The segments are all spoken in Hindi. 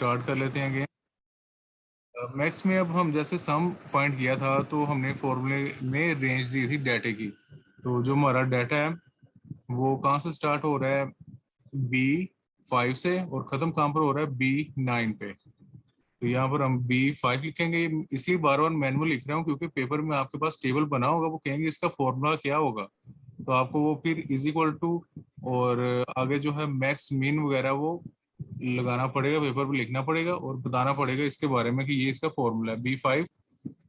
स्टार्ट कर लेते हैं अगेन। मैथ्स में अब हम जैसे सम फाइंड किया था तो हमने फॉर्मूले में रेंज दी थी डाटे की। तो जो हमारा डाटा है वो कहाँ से स्टार्ट हो रहा है, B5 से, और ख़त्म कहाँ पर हो रहा है, B9 पे। तो यहाँ पर हम B5 लिखेंगे, इसलिए बार बार मैनुअल लिख रहा हूँ क्योंकि पेपर में आपके पास टेबल बना होगा, वो कहेंगे इसका फॉर्मूला क्या होगा, तो आपको वो फिर इज इक्वल टू और आगे जो है मैक्स मीन वगैरह वो लगाना पड़ेगा, पेपर पे लिखना पड़ेगा और बताना पड़ेगा इसके बारे में कि ये इसका फॉर्मूला है। B5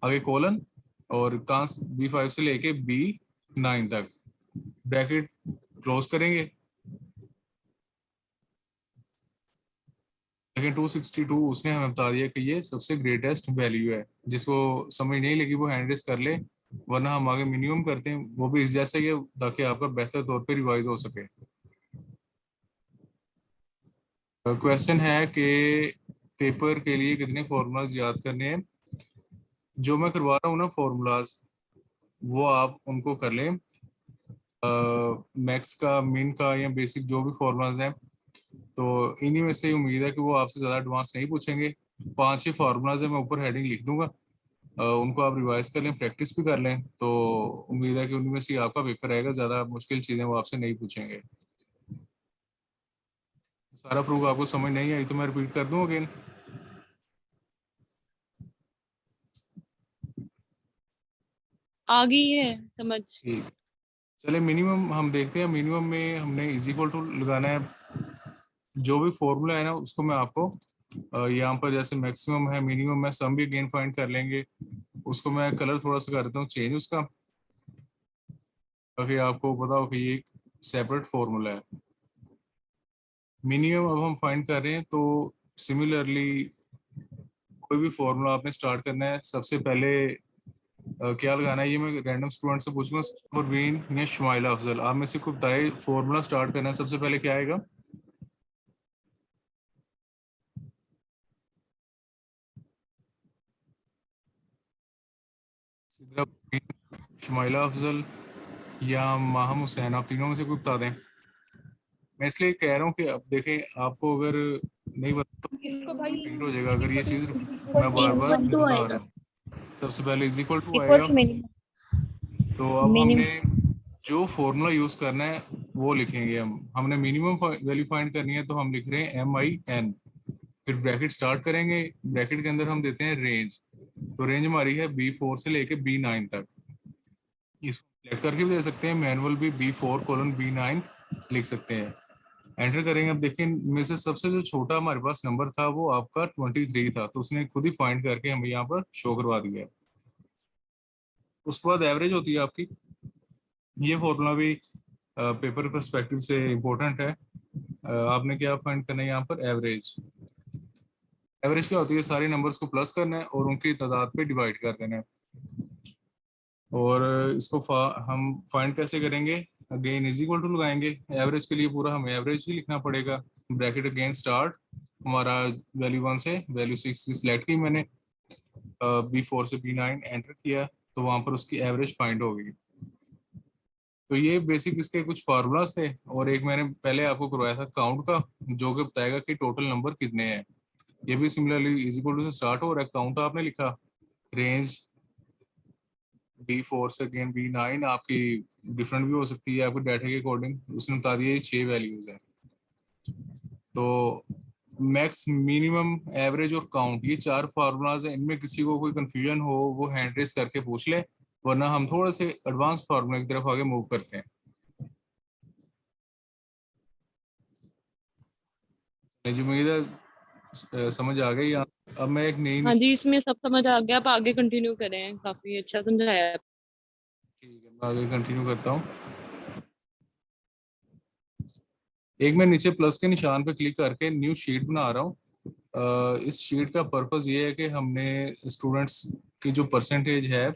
आगे कॉलन और कहाँ B5 से लेके B9 तक ब्रैकेट क्लोज करेंगे। लेकिन 262 उसने हमें बता दिया कि ये सबसे ग्रेटेस्ट वैल्यू है, जिसको समझ नहीं लगी वो हैंड रेस कर ले, वरना हम आगे मिनिमम करते हैं वो भी इस जैसे ही है, ताकि आपका बेहतर तौर पे रिवाइज हो सके। क्वेश्चन है कि पेपर के लिए कितने फॉर्मूलाज याद करने हैं। जो मैं करवा रहा हूँ ना फॉर्मूलाज, वो आप उनको कर लें, मैक्स का, मिन का, या बेसिक जो भी फॉर्मूलाज हैं, तो इन्हीं में से उम्मीद है कि वो आपसे ज़्यादा एडवांस नहीं पूछेंगे। 5 ही फार्मूलाज है, मैं ऊपर हेडिंग लिख दूंगा, उनको आप रिवाइज कर लें, प्रैक्टिस भी कर लें, तो उम्मीद है कि उनमें से आपका पेपर रहेगा, ज़्यादा मुश्किल चीज़ें वो आपसे नहीं पूछेंगे। सारा प्रूफ आपको समझ नहीं आई तो मैं रिपीट कर दूं अगेन। आ गई है समझ। ठीक, चले मिनिमम हम देखते हैं। मिनिमम में हमने इज इक्वल टू लगाना है, जो भी फॉर्मूला है ना उसको मैं आपको यहाँ पर जैसे मैक्सिमम है, मिनिमम है, सम भी अगेन फाइंड कर लेंगे। उसको मैं कलर थोड़ा सा कर देता हूँ चेंज उसका, ताकि आपको पता हो कि ये एक सेपरेट फॉर्मूला है। मिनिमम अब हम फाइंड कर रहे हैं, तो सिमिलरली कोई भी फॉर्मूला आपने स्टार्ट करना है, सबसे पहले क्या लगाना है ये मैं रैंडम स्टूडेंट से पूछूंगा, परवीन या शुमाइला अफजल, आप में से कोई बताए फॉर्मूला स्टार्ट करना है सबसे पहले क्या आएगा। सिद्रा परवीन, शुमाइला अफजल या माहम हुसैन, आप तीनों में से कोई बता दें। मैं इसलिए कह रहा हूँ कि अब देखें, आपको अगर नहीं बता तो इसको भाई रिपीट हो जाएगा, अगर ये चीज़ इक्वल मैं बार बार टू दोहरा आएगा। रहा हूँ। सबसे पहले इज इक्वल टू इक्वल आएगा। To minimum. तो अब हमने मिनिमम जो फॉर्मूला यूज करना है वो लिखेंगे। हमने मिनिमम वैल्यू फाइंड करनी है, तो हम लिख रहे हैं MIN, फिर ब्रैकेट स्टार्ट करेंगे, ब्रैकेट के अंदर हम देते हैं रेंज। तो रेंज हमारी है B4 से लेके B9 तक। इसको सिलेक्ट करके भी दे सकते हैं, मैनुअल भी B4:B9 लिख सकते हैं। एंटर करेंगे, अब देखें इनमें से सबसे जो छोटा हमारे पास नंबर था वो आपका 23 था, तो उसने खुद ही फाइंड करके हमें यहाँ पर शो करवा दिया है। उसके बाद एवरेज होती है आपकी। ये फॉर्मूला भी पेपर पर्सपेक्टिव से इम्पोर्टेंट है। आपने क्या फाइंड करना है यहाँ पर, एवरेज। एवरेज क्या होती है, सारे नंबर्स को प्लस करना है और उनकी तादाद पे डिवाइड कर देना है। और इसको हम फाइंड कैसे करेंगे, अगेन इज इक्वल टू लगाएंगे। एवरेज के लिए पूरा हमें एवरेज ही लिखना पड़ेगा। ब्रैकेट अगेन स्टार्ट, हमारा वैल्यू 1 से वैल्यू 6 की सिलेक्ट की मैंने, B4 से B9 एंटर किया, तो वहां पर उसकी एवरेज फाइंड होगी। तो ये बेसिक इसके कुछ फार्मूलाज थे, और एक मैंने पहले आपको करवाया था काउंट का, जो कि बताएगा कि टोटल नंबर कितने हैं। ये भी सिमिलरली इज इक्वल टू से स्टार्ट हो रहा है, काउंट आपने लिखा, रेंज B4 से अगेन B9, आपकी डिफरेंट भी हो सकती है आपके डाटा के अकॉर्डिंग, उसने बता दिया ये 6 वैल्यूज हैं। तो मैक्स, मिनिमम, एवरेज और काउंट, ये 4 फार्मूलाज हैं। इनमें किसी को कोई कंफ्यूजन हो वो हैंड रेस करके पूछ ले, वरना हम थोड़े से एडवांस फार्मूला की तरफ आगे मूव करते हैं। मुझे उम्मीद है समझ आ गई। अब मैं एक नई, हाँ जी, इसमें सब समझ आ गया, आप आगे कंटिन्यू करें, काफी अच्छा समझाया है। ठीक है मैं आगे कंटिन्यू करता हूँ। एक मैं नीचे प्लस के निशान पे क्लिक करके न्यू शीट बना रहा हूँ। इस शीट का पर्पस ये है कि हमने स्टूडेंट्स की जो परसेंटेज है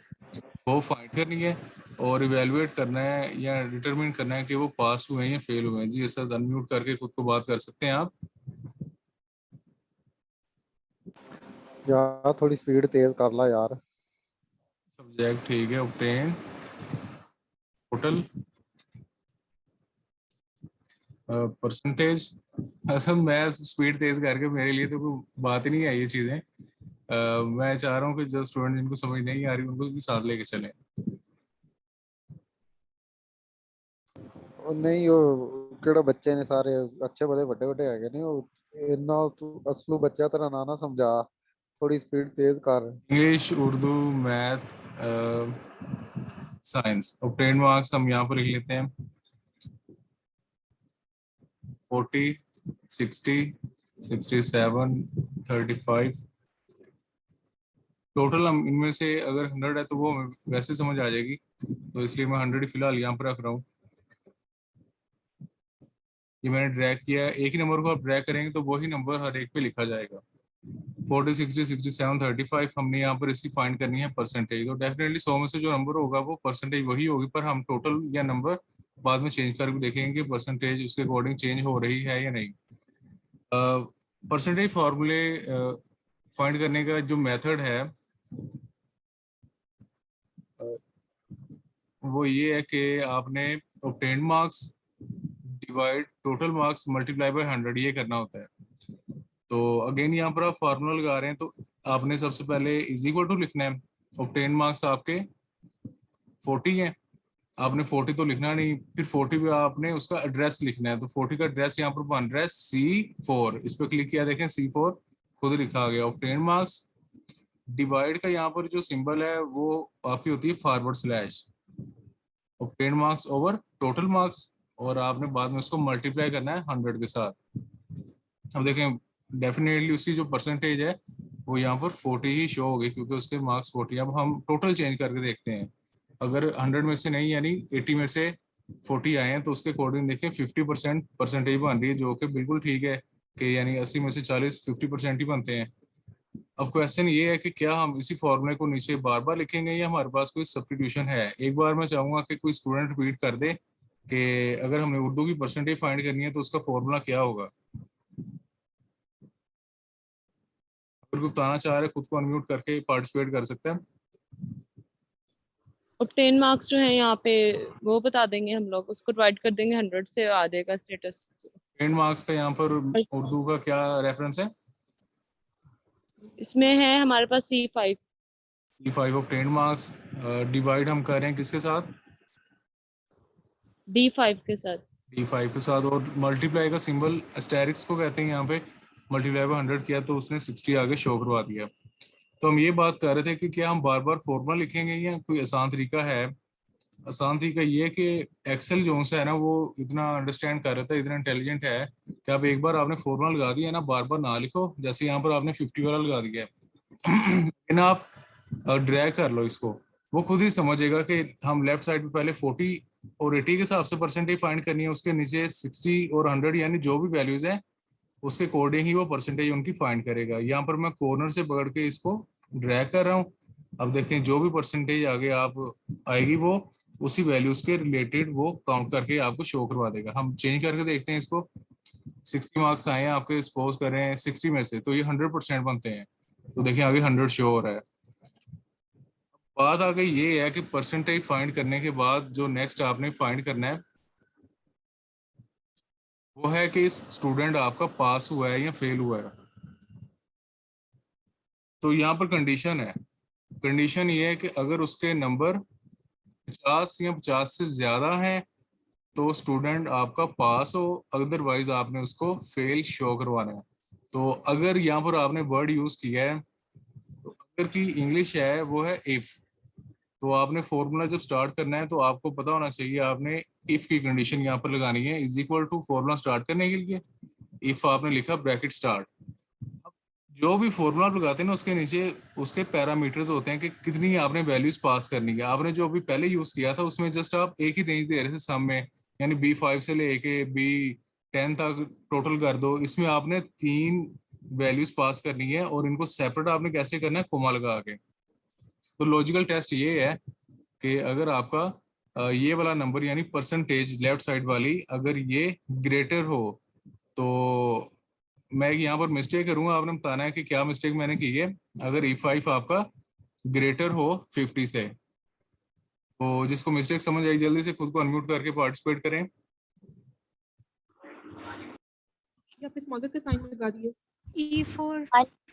वो फाइंड करनी है, और इवेलुएट करना है या डिटरमिन करना है कि वो पास हुए हैं या फेल हुए हैं। जी सर, अनम्यूट करके खुद को बात कर सकते हैं आप। यार थोड़ी स्पीड तेज कर ला यार। सब्जेक्ट ठीक है, ऑब्टेन टोटल परसेंटेज असल मैं स्पीड तेज करके मेरे लिए तो कोई बात ही नहीं है ये चीजें। मैं चाह रहा हूँ कि जो स्टूडेंट जिनको समझ नहीं आ रही उनको भी साथ लेके चलें। ਉਹ ਨਹੀਂ ਉਹ ਕਿਹੜਾ ਬੱਚੇ ਨੇ ਸਾਰੇ ਅੱਛੇ ਬੜੇ ਵੱਡੇ ਵੱਡੇ ਹੈਗੇ ਨੇ ਉਹ ਇੰਨਾ ਤੂੰ ਅਸਲੂ ਬੱਚਾ ਤਰ੍ਹਾਂ ਨਾ ਸਮਝਾ थोड़ी स्पीड तेज कर इंग्लिश, उर्दू, मैथ, साइंस और 10 मार्क्स हम यहाँ पर लिख लेते हैं 40, 60, 67, 35। टोटल हम इनमें से अगर 100 है तो वो हमें वैसे समझ आ जाएगी, तो इसलिए मैं 100 ही फिलहाल यहाँ पर रख रहा हूँ। ये मैंने ड्रैग किया है, एक ही नंबर को आप ड्रैग करेंगे तो वही नंबर हर एक पे लिखा जाएगा। 40, 60, 67, 35 हमने यहाँ पर इसकी फाइंड करनी है परसेंटेज। तो डेफिनेटली 100 में से जो नंबर होगा वो परसेंटेज वही होगी, पर हम टोटल या नंबर बाद में चेंज करके देखेंगे कि परसेंटेज उसके अकॉर्डिंग चेंज हो रही है या नहीं। परसेंटेज फार्मूले फाइंड करने का जो मेथड है वो ये है कि आपने obtained marks divide total marks multiply by 100 ये करना होता है। तो अगेन यहाँ पर आप फार्मूला लगा रहे हैं तो आपने सबसे पहले इज इक्वल टू लिखना है। ऑब्टेन्ड मार्क्स आपके 40 हैं, आपने 40 तो लिखना नहीं, फिर 40 पे आपने उसका एड्रेस लिखना है। तो 40 का एड्रेस यहाँ पर बन रहा है C4, इस पर क्लिक किया, देखें C4 खुद लिखा आ गया। ऑब्टेन्ड मार्क्स डिवाइड का यहाँ पर जो सिंबल है वो आपकी होती है forward slash, obtained marks over total marks, और आपने बाद में उसको मल्टीप्लाई करना है 100 के साथ। अब देखें डेफिनेटली उसकी जो परसेंटेज है वो यहाँ पर 40 ही शो होगी क्योंकि उसके मार्क्स 40। अब हम टोटल चेंज करके देखते हैं, अगर 100 में से नहीं यानी 80 में से 40 आए हैं तो उसके अकॉर्डिंग देखें 50% परसेंटेज बन रही है, जो कि बिल्कुल ठीक है कि यानी 80 में से 40 50% ही बनते हैं। अब क्वेश्चन ये है कि क्या हम इसी फॉर्मूले को नीचे बार बार लिखेंगे या हमारे पास कोई सब्स्टिट्यूशन है। एक बार मैं चाहूंगा कि कोई स्टूडेंट रिपीट कर दे कि अगर हमने उर्दू की परसेंटेज फाइंड करनी है तो उसका फॉर्मूला क्या होगा। अगर कोई बताना चाह रहे हैं खुद को अनम्यूट करके पार्टिसिपेट कर सकते हैं। ऑब्टेन मार्क्स जो है यहाँ पे वो बता देंगे हम लोग, उसको डिवाइड कर देंगे 100 से, आ जाएगा स्टेटस। 10 मार्क्स का यहाँ पर उर्दू का क्या रेफरेंस है? इसमें है हमारे पास C5। C5 of 10 marks divide हम कर रहे हैं किसके साथ? D5 के साथ। D5 के साथ, और मल्टीप्लाई का सिंबल एस्टेरिक्स को कहते हैं। यहाँ पे मल्टीप्लाई बाय 100 किया तो उसने 60 आगे शो करवा दिया। तो हम ये बात कर रहे थे कि क्या हम बार बार फॉर्मूला लिखेंगे या कोई आसान तरीका है। आसान तरीका ये है कि एक्सेल जो है ना वो इतना अंडरस्टैंड कर रहा था, इतना इंटेलिजेंट है कि अब एक बार आपने फॉर्मूला लगा दिया है ना, बार बार ना लिखो। जैसे यहाँ पर आपने 50 वाला लगा दिया है लेकिन आप ड्रैग कर लो इसको, वो खुद ही समझेगा कि हम लेफ्ट साइड पे पहले 40 और 80 के हिसाब से परसेंटेज फाइंड करनी है, उसके नीचे 60 और 100 यानी जो भी वैल्यूज है उसके अकॉर्डिंग ही वो परसेंटेज उनकी फाइंड करेगा। यहाँ पर मैं कॉर्नर से पकड़ के इसको ड्रैग कर रहा हूँ। अब देखें जो भी परसेंटेज आगे आप आएगी वो उसी वैल्यूज के रिलेटेड वो काउंट करके आपको शो करवा देगा। हम चेंज करके देखते हैं इसको। 60 मार्क्स आए हैं आपके, सपोज कर रहे हैं 60 में से, तो ये 100% बनते हैं। तो देखिए आगे 100 शो हो रहा है। बात आ गई ये है कि परसेंटेज फाइंड करने के बाद जो नेक्स्ट आपने फाइंड करना है वो है कि स्टूडेंट आपका पास हुआ है या फेल हुआ है। तो यहाँ पर कंडीशन है, कंडीशन ये है कि अगर उसके नंबर 50 या 50 से ज्यादा हैं तो स्टूडेंट आपका पास हो, अदरवाइज आपने उसको फेल शो करवाना है। तो अगर यहाँ पर आपने वर्ड यूज किया है, तो अगर की इंग्लिश है वो है इफ, तो आपने फॉर्मूला जब स्टार्ट करना है तो आपको पता होना चाहिए आपने इफ की कंडीशन यहाँ पर लगानी है। Is equal to formula start करने के लिए इफ आपने लिखा ब्रैकेट स्टार्ट। जो भी फॉर्मूला आप लगाते हैं ना उसके नीचे उसके पैरामीटर्स होते हैं कि कितनी आपने वैल्यूज पास करनी है। आपने जो अभी पहले यूज किया था उसमें जस्ट आप एक ही रेंज दे रहे थे सम में, यानी B5 से लेके B10 तक टोटल कर दो। इसमें आपने 3 वैल्यूज पास करनी है और इनको सेपरेट आपने कैसे करना है, कोमा लगा के। तो लॉजिकल टेस्ट ये है कि अगर आपका ये वाला नंबर यानी परसेंटेज लेफ्ट साइड वाली अगर ये ग्रेटर हो, तो मैं यहाँ पर मिस्टेक करूंगा, आपने बताना है कि क्या मिस्टेक मैंने की है। अगर E5 आपका ग्रेटर हो 50 से, तो जिसको मिस्टेक समझ आई जल्दी से खुद को अनम्यूट करके पार्टिसिपेट करें। यहाँ पे स्मॉल का साइन लगा दिए। E4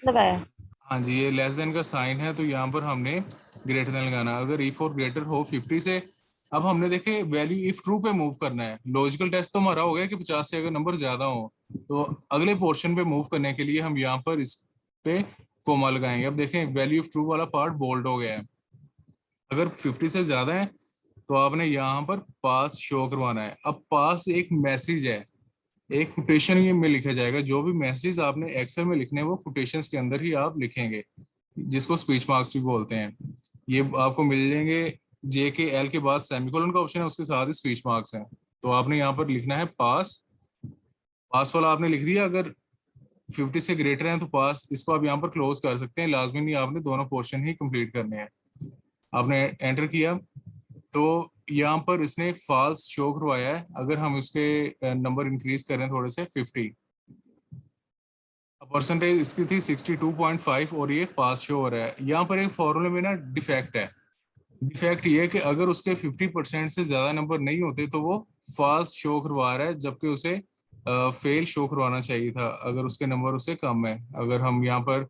लगाया। हाँ जी, ये लेस देन का साइन है तो यहाँ पर हमने ग्रेटर देन लगाना। अगर E4 ग्रेटर हो 50 से, अब हमने देखे वैल्यू इफ ट्रू पे मूव करना है। लॉजिकल टेस्ट तो हमारा हो गया कि 50 से अगर नंबर ज्यादा हो, तो अगले पोर्शन पे मूव करने के लिए हम यहाँ पर इस पे कोमा लगाएंगे। अब देखें वैल्यू इफ ट्रू वाला पार्ट बोल्ड हो गया है। अगर 50 से ज्यादा है तो आपने यहाँ पर पास शो करवाना है। अब पास एक मैसेज है, एक कोटेशन ये में लिखा जाएगा। जो भी मैसेज आपने एक्सेल में लिखने हैं वो कोटेशंस के अंदर ही आप लिखेंगे, जिसको स्पीच मार्क्स भी बोलते हैं। ये आपको मिल जाएंगे जे के एल के बाद सेमीकोलन का ऑप्शन है, उसके साथ ही स्पीच मार्क्स हैं। तो आपने यहाँ पर लिखना है पास। पास वाला आपने लिख दिया। अगर 50 से ग्रेटर है तो पास, इसको आप यहाँ पर क्लोज कर सकते हैं। लाजमी नहीं आपने दोनों पोर्शन ही कंप्लीट करने हैं। आपने एंटर किया तो यहाँ पर इसने फॉल्स शो करवाया है। अगर हम इसके नंबर इंक्रीज करें थोड़े से 50, परसेंटेज इसकी थी 62.5 और ये पास शो हो रहा है। यहाँ पर एक फॉर्मूले में ना डिफेक्ट है। डिफेक्ट ये है कि अगर उसके 50% से ज्यादा नंबर नहीं होते तो वो फॉल्स शो करवा रहा है, जबकि उसे फेल शो करवाना चाहिए था अगर उसके नंबर उससे कम है। अगर हम यहाँ पर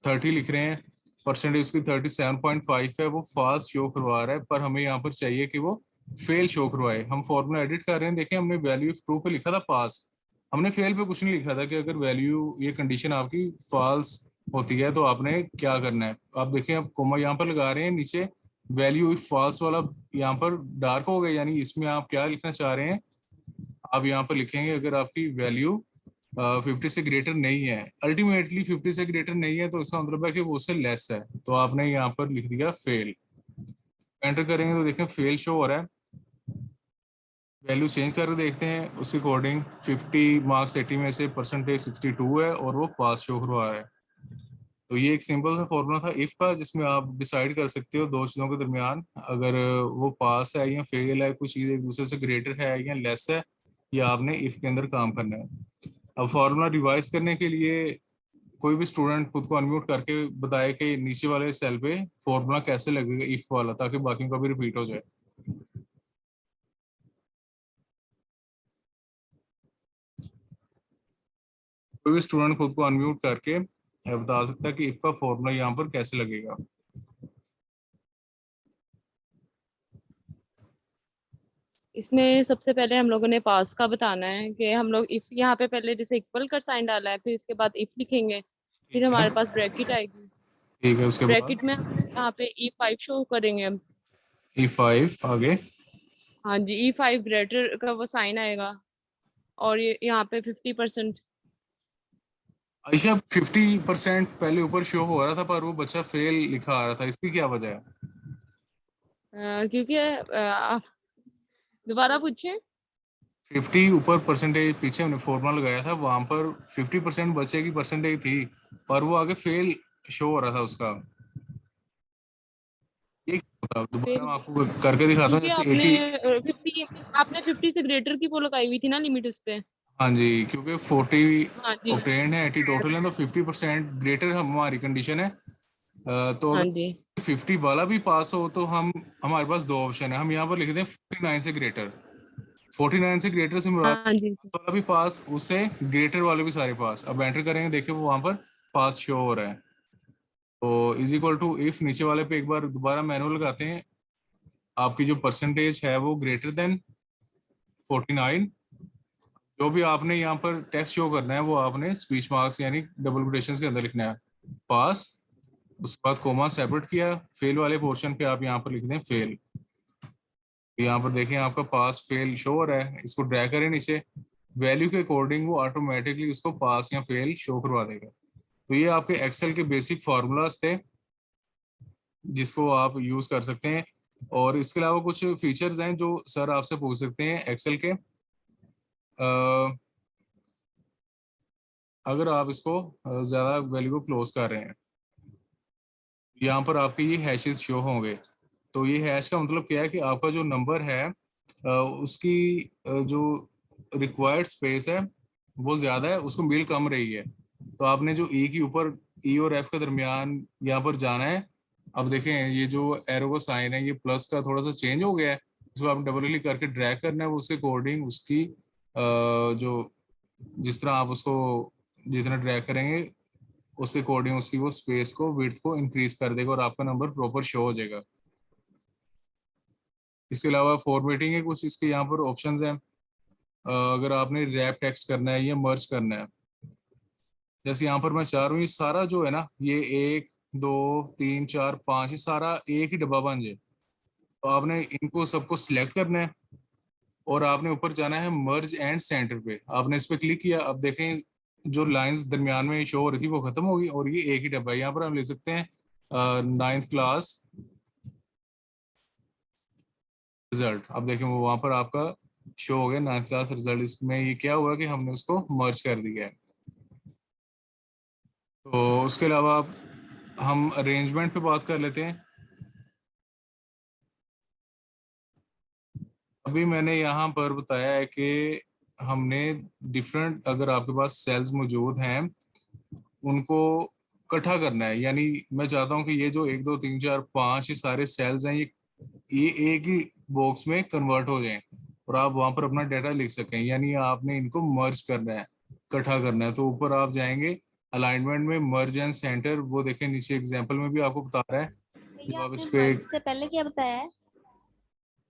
30 लिख रहे हैं, परसेंटेज उसकी 37.5 है, वो फॉल्स शो करवा रहा है, पर हमें यहाँ पर चाहिए कि वो फेल शो करवाए। हम फॉर्मूला एडिट कर रहे हैं। देखें हमने वैल्यू ट्रू पे लिखा था पास, हमने फेल पे कुछ नहीं लिखा था कि अगर वैल्यू ये कंडीशन आपकी फॉल्स होती है तो आपने क्या करना है। आप देखें अब कोमा यहाँ पर लगा रहे हैं, नीचे वैल्यू इफ फॉल्स वाला यहाँ पर डार्क हो गया, यानी इसमें आप क्या लिखना चाह रहे हैं। आप यहाँ पर लिखेंगे अगर आपकी वैल्यू 50 से ग्रेटर नहीं है, अल्टीमेटली 50 से ग्रेटर नहीं है, तो इसका मतलब है कि वो उससे लेस है। तो आपने यहाँ पर लिख दिया फेल। एंटर करेंगे तो देखें फेल शो हो रहा है। वैल्यू चेंज करके देखते हैं उसके अकॉर्डिंग। 50 मार्क्स 80 में से परसेंटेज 62 है और वो पास शो करवा रहा है। तो ये एक सिंपल सा फॉर्मूला था इफ का, जिसमें आप डिसाइड कर सकते हो दो चीज़ों के दरमियान, अगर वो पास है या फेल है, कुछ चीज़ एक दूसरे से ग्रेटर है या लेस है, या आपने इफ के अंदर काम करना है। अब फॉर्मूला रिवाइज करने के लिए कोई भी स्टूडेंट खुद को अनम्यूट करके बताए कि नीचे वाले सेल पे फॉर्मूला कैसे लगेगा इफ वाला, ताकि बाकी का भी रिपीट हो जाए। कोई भी स्टूडेंट खुद को अनम्यूट करके बता सकता है कि इफ का फॉर्मूला यहाँ पर कैसे लगेगा। इसमें सबसे पहले हम लोगों ने पास का बताना है कि हम लोग इफ यहाँ पे पहले जैसे इक्वल का साइन डाला है, फिर इसके बाद इफ लिखेंगे, फिर हमारे पास ब्रैकेट आएगी। ठीक है, उसके बाद ब्रैकेट में हम यहाँ पे E5 शो करेंगे हम। E5 आगे। हाँ जी, E5 ग्रेटर का वो साइन आएगा और ये यहाँ पे 50%। आयशा 50% पहले ऊपर शो हो रहा था पर वो बच्चा फेल लिखा आ रहा था, इसकी क्या वजह है? क्योंकि आप दोबारा पूछें। 50 ऊपर परसेंटेज पीछे हमने फॉर्मूला लगाया था, वहां पर 50% बच्चे की परसेंटेज थी पर वो आगे फेल शो हो रहा था उसका। ये क्या होता? दोबारा मैं आपको करके दिखाता हूँ। क्योंकि जैसे आपने 80, 50 से ग्रेटर की वो लगाई हुई थी ना लिमिट उस पे। हाँ जी, क्योंकि 40 हाँ जी। ऑब्टेन्ड है, 80 टोटल है, तो 50% ग्रेटर हमारी कंडीशन है। तो हाँ अगर जी। 50 वाला भी पास हो तो हम, हमारे पास दो ऑप्शन है। हम यहाँ पर लिख दें 49 से ग्रेटर। 49 से ग्रेटर से मुराद हाँ जी। वाला भी पास, उससे ग्रेटर वाले भी सारे पास। अब एंटर करेंगे, देखिए वो वहां पर पास शो हो रहा है। तो इज इक्वल टू इफ नीचे वाले पे एक बार दोबारा मैनुअल लगाते हैं। आपकी जो परसेंटेज है वो ग्रेटर देन 49, जो भी आपने यहाँ पर टेक्स्ट शो करना है वो आपने स्पीच मार्क्स यानी डबल कोटेशंस के अंदर लिखना है पास। उसके बाद कोमा सेपरेट किया। फेल वाले पोर्शन पे आप यहाँ पर लिख दें फेल। यहाँ पर देखें आपका पास फेल शो हो रहा है। इसको ड्रैग करें नीचे, वैल्यू के अकॉर्डिंग वो ऑटोमेटिकली उसको पास या फेल शो करवा देगा। तो ये आपके एक्सेल के बेसिक फार्मूलाज थे जिसको आप यूज कर सकते हैं। और इसके अलावा कुछ फीचर्स हैं जो सर आपसे पूछ सकते हैं एक्सेल के। अगर आप इसको ज़्यादा वैल्यू को क्लोज कर रहे हैं, यहाँ पर आपके ये हैशेस शो होंगे। तो ये हैश का मतलब क्या है कि आपका जो नंबर है उसकी जो रिक्वायर्ड स्पेस है वो ज़्यादा है, उसको मिल कम रही है। तो आपने जो ई के ऊपर, ई और एफ के दरमियान यहाँ पर जाना है। अब देखें ये जो एरो का साइन है ये प्लस का थोड़ा सा चेंज हो गया है, इसको आप डबल क्लिक करके ड्रैग करना है, वो उसके अकॉर्डिंग उसकी जो जिस तरह आप उसको जितना ड्रैग करेंगे उसके अकॉर्डिंग उसकी वो स्पेस को विड्थ को इंक्रीज कर देगा और आपका नंबर प्रॉपर शो हो जाएगा। इसके अलावा फॉर्मेटिंग है, कुछ इसके यहाँ पर ऑप्शंस हैं। अगर आपने रैप टेक्स्ट करना है या मर्ज करना है, जैसे यहाँ पर मैं चाह रहा हूँ ये सारा जो है ना, ये 1 2 3 4 5 ये सारा एक ही डब्बा बन जाए, तो आपने इनको सबको सिलेक्ट करना है और आपने ऊपर जाना है मर्ज एंड सेंटर पे। आपने इस पे क्लिक किया, अब देखें जो लाइंस दरमियान में शो हो रही थी वो खत्म होगी और ये एक ही डब्बा है। यहाँ पर हम ले सकते हैं 9th क्लास रिजल्ट। अब देखें वो वहां पर आपका शो हो गया 9th क्लास रिजल्ट। इसमें ये क्या हुआ कि हमने उसको मर्ज कर दिया है। तो उसके अलावा हम अरेंजमेंट पे बात कर लेते हैं। अभी मैंने यहाँ पर बताया है कि हमने डिफरेंट, अगर आपके पास सेल्स मौजूद हैं उनको इकट्ठा करना है। यानी मैं चाहता हूँ कि ये जो 1 2 3 4 5 ये सारे सेल्स हैं ये एक ही बॉक्स में कन्वर्ट हो जाएं और आप वहां पर अपना डाटा लिख सकें। यानी आपने इनको मर्ज करना है, इकट्ठा करना है। तो ऊपर आप जाएंगे अलाइनमेंट में मर्ज एंड सेंटर, वो देखें नीचे एग्जांपल में भी आपको बता रहा है। जब भैया आप इस आपने पे मर्ज से पहले क्या बताया है?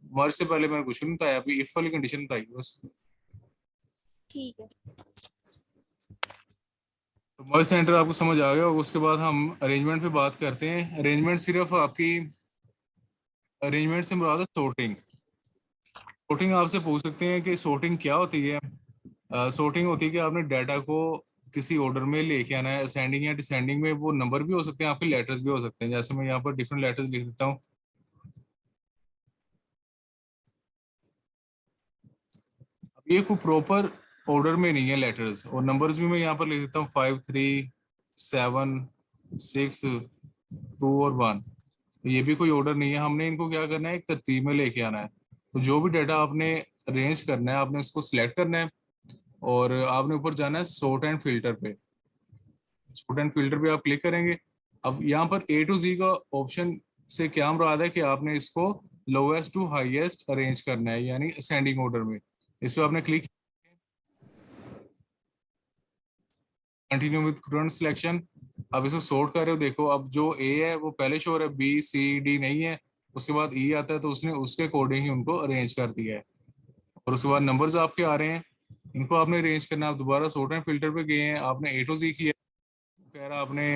मर्ज से पहले मैंने कुछ नहीं बताया, अभी इफ वाली कंडीशन बताई बस। ठीक है। तो मर्ज सेंटर आपको समझ आ गया। उसके बाद हम अरेंजमेंट पे बात करते हैं। अरेंजमेंट सिर्फ आपकी, अरेंजमेंट से मुराद है सॉर्टिंग। सॉर्टिंग आपसे पूछ सकते हैं कि सॉर्टिंग क्या होती है। सॉर्टिंग होती है कि आपने डाटा को किसी ऑर्डर में लेके आना है, असेंडिंग या डिसेंडिंग में। वो नंबर भी हो सकते हैं, आपके लेटर्स भी हो सकते हैं। जैसे मैं यहाँ पर डिफरेंट लेटर्स लिख देता हूँ। अब ये कोई प्रॉपर ऑर्डर में नहीं है लेटर्स, और नंबर्स भी मैं यहाँ पर लिख देता हूँ 5 3 7 6 2 और 1। ये भी कोई ऑर्डर नहीं है। हमने इनको क्या करना है, एक तरतीब में लेके आना है। तो जो भी डाटा आपने अरेंज करना है आपने इसको सिलेक्ट करना है और आपने ऊपर जाना है सॉर्ट एंड फिल्टर पे। सॉर्ट एंड फिल्टर पे आप क्लिक करेंगे। अब यहाँ पर A to Z का ऑप्शन से क्या मुराद है कि आपने इसको लोएस्ट टू हाईएस्ट अरेंज करना है, यानी असेंडिंग ऑर्डर में। इस पे आपने click, continue with current selection. अब इसको सॉर्ट कर रहे हो, देखो अब जो A है वो पहले शो हो रहा है, B C D नहीं है। उसके बाद E आता है तो उसने उसके अकॉर्डिंग ही उनको अरेंज कर दिया है। और उसके बाद नंबर्स आपके आ रहे हैं, इनको आपने अरेंज करना है। आप दोबारा सॉर्ट एंड फिल्टर पे गए हैं, आपने A to Z किया, कह रहा आपने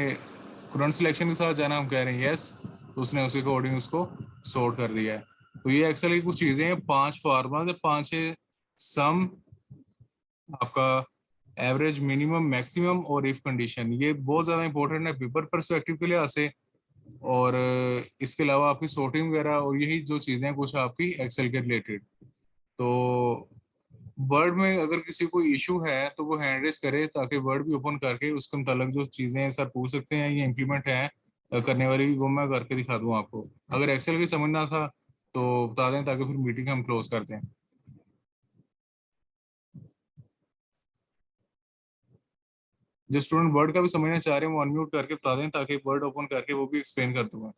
करंट सिलेक्शन के साथ जाना, हम कह रहे हैं यस, तो उसने उसके अकॉर्डिंग उसको सॉर्ट कर दिया है। तो ये एक्सेल की कुछ चीजें हैं, 5 फार्मूला, 5 सम, आपका एवरेज, मिनिमम, मैक्सिमम और इफ कंडीशन। ये बहुत ज़्यादा इंपॉर्टेंट है पेपर पर्सपेक्टिव के लिहाज से। और इसके अलावा आपकी सॉर्टिंग वगैरह, और यही जो चीज़ें हैं कुछ आपकी एक्सेल के रिलेटेड। तो वर्ड में अगर किसी को इशू है तो वो हैंड रेस करे, ताकि वर्ड भी ओपन करके उसके मुताबिक जो चीज़ें सर पूछ सकते हैं ये इम्प्लीमेंट है करने वाली, वो मैं करके दिखा दूँ आपको। अगर एक्सेल की समझना था तो बता दें, ताकि फिर मीटिंग हम क्लोज कर दें। जो स्टूडेंट वर्ड का भी समझना चाह रहे हैं वो अनम्यूट करके बता दें, ताकि वर्ड ओपन करके वो भी एक्सप्लेन कर दूंगा।